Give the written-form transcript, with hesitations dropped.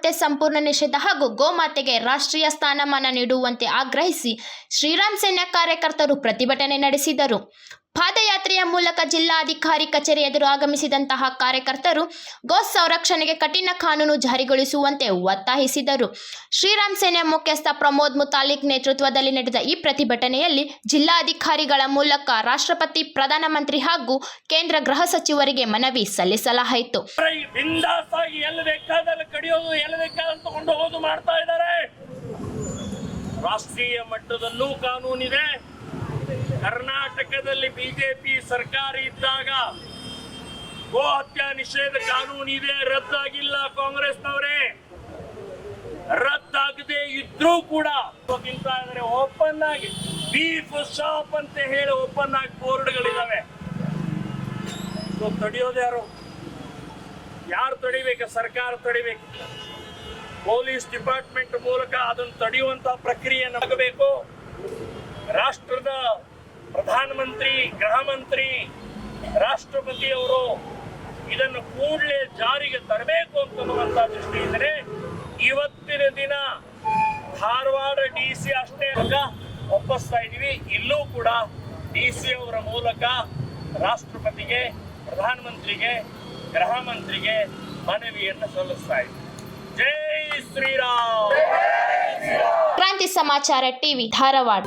ಹತ್ಯೆ ಸಂಪೂರ್ಣ ನಿಷೇಧ ಹಾಗೂ ಗೋಮಾತೆಗೆ ರಾಷ್ಟ್ರೀಯ ಸ್ಥಾನಮಾನ ನೀಡುವಂತೆ ಆಗ್ರಹಿಸಿ ಶ್ರೀರಾಮ್ ಸೇನೆ ಕಾರ್ಯಕರ್ತರು ಪ್ರತಿಭಟನೆ ನಡೆಸಿದರು. ಪಾದಯಾತ್ರೆಯ ಮೂಲಕ ಜಿಲ್ಲಾಧಿಕಾರಿ ಕಚೇರಿ ಎದುರು ಆಗಮಿಸಿದಂತಹ ಕಾರ್ಯಕರ್ತರು ಗೋ ಸಂರಕ್ಷಣೆಗೆ ಕಠಿಣ ಕಾನೂನು ಜಾರಿಗೊಳಿಸುವಂತೆ ಒತ್ತಾಯಿಸಿದರು. ಶ್ರೀರಾಮ್ ಸೇನೆ ಮುಖ್ಯಸ್ಥ ಪ್ರಮೋದ್ ಮುತಾಲಿಕ್ ನೇತೃತ್ವದಲ್ಲಿ ನಡೆದ ಈ ಪ್ರತಿಭಟನೆಯಲ್ಲಿ ಜಿಲ್ಲಾಧಿಕಾರಿಗಳ ಮೂಲಕ ರಾಷ್ಟ್ರಪತಿ, ಪ್ರಧಾನಮಂತ್ರಿ ಹಾಗೂ ಕೇಂದ್ರ ಗೃಹ ಸಚಿವರಿಗೆ ಮನವಿ ಸಲ್ಲಿಸಲಾಯಿತು. ರಾಷ್ಟ್ರೀಯ ಮಟ್ಟದಲ್ಲೂ ಕಾನೂನಿದೆ. ಕರ್ನಾಟಕದಲ್ಲಿ ಬಿಜೆಪಿ ಸರ್ಕಾರ ಇದ್ದಾಗ ಗೋ ಹತ್ಯಾ ನಿಷೇಧ ಕಾನೂನಿದೆ, ರದ್ದಾಗಿಲ್ಲ. ಕಾಂಗ್ರೆಸ್ನವರೇ ರದ್ದಾಗದೆ ಇದ್ರೂ ಕೂಡ ಓಪನ್ ಆಗಿ ಬೀಫ್ ಶಾಪ್ ಅಂತ ಹೇಳಿ ಓಪನ್ ಆಗಿ ಬೋರ್ಡ್ಗಳಿದಾವೆ. ತಡೆಯೋದು ಯಾರು ತಡಿಬೇಕು? ಸರ್ಕಾರ ತಡಿಬೇಕು. ಪೊಲೀಸ್ ಡಿಪಾರ್ಟ್ಮೆಂಟ್ ಮೂಲಕ ಅದನ್ನು ತಡೆಯುವಂತ ಪ್ರಕ್ರಿಯೆ ಆಗಬೇಕು. ರಾಷ್ಟ್ರದ ಪ್ರಧಾನಮಂತ್ರಿ, ಗೃಹ ಮಂತ್ರಿ, ರಾಷ್ಟ್ರಪತಿಯವರು ಇದನ್ನು ಕೂಡಲೇ ಜಾರಿಗೆ ತರಬೇಕು ಅಂತನ್ನುವಂತ ದೃಷ್ಟಿಯಿಂದಲೇ ಇವತ್ತಿನ ದಿನ ಧಾರವಾಡ DC ಅಷ್ಟೇ ಒಪ್ಪಿಸ್ತಾ ಇದೀವಿ. ಇಲ್ಲೂ ಕೂಡ DC ಅವರ ಮೂಲಕ ರಾಷ್ಟ್ರಪತಿಗೆ, ಪ್ರಧಾನಮಂತ್ರಿಗೆ, ಗೃಹ ಮಂತ್ರಿಗೆ ಮನವಿಯನ್ನು ಸಲ್ಲಿಸ್ತಾ ಇದ್ದೀವಿ. ಜೈ ಶ್ರೀರಾಮ್. ಕ್ರಾಂತಿ ಸಮಾಚಾರ ಟಿವಿ ಧಾರವಾಡ.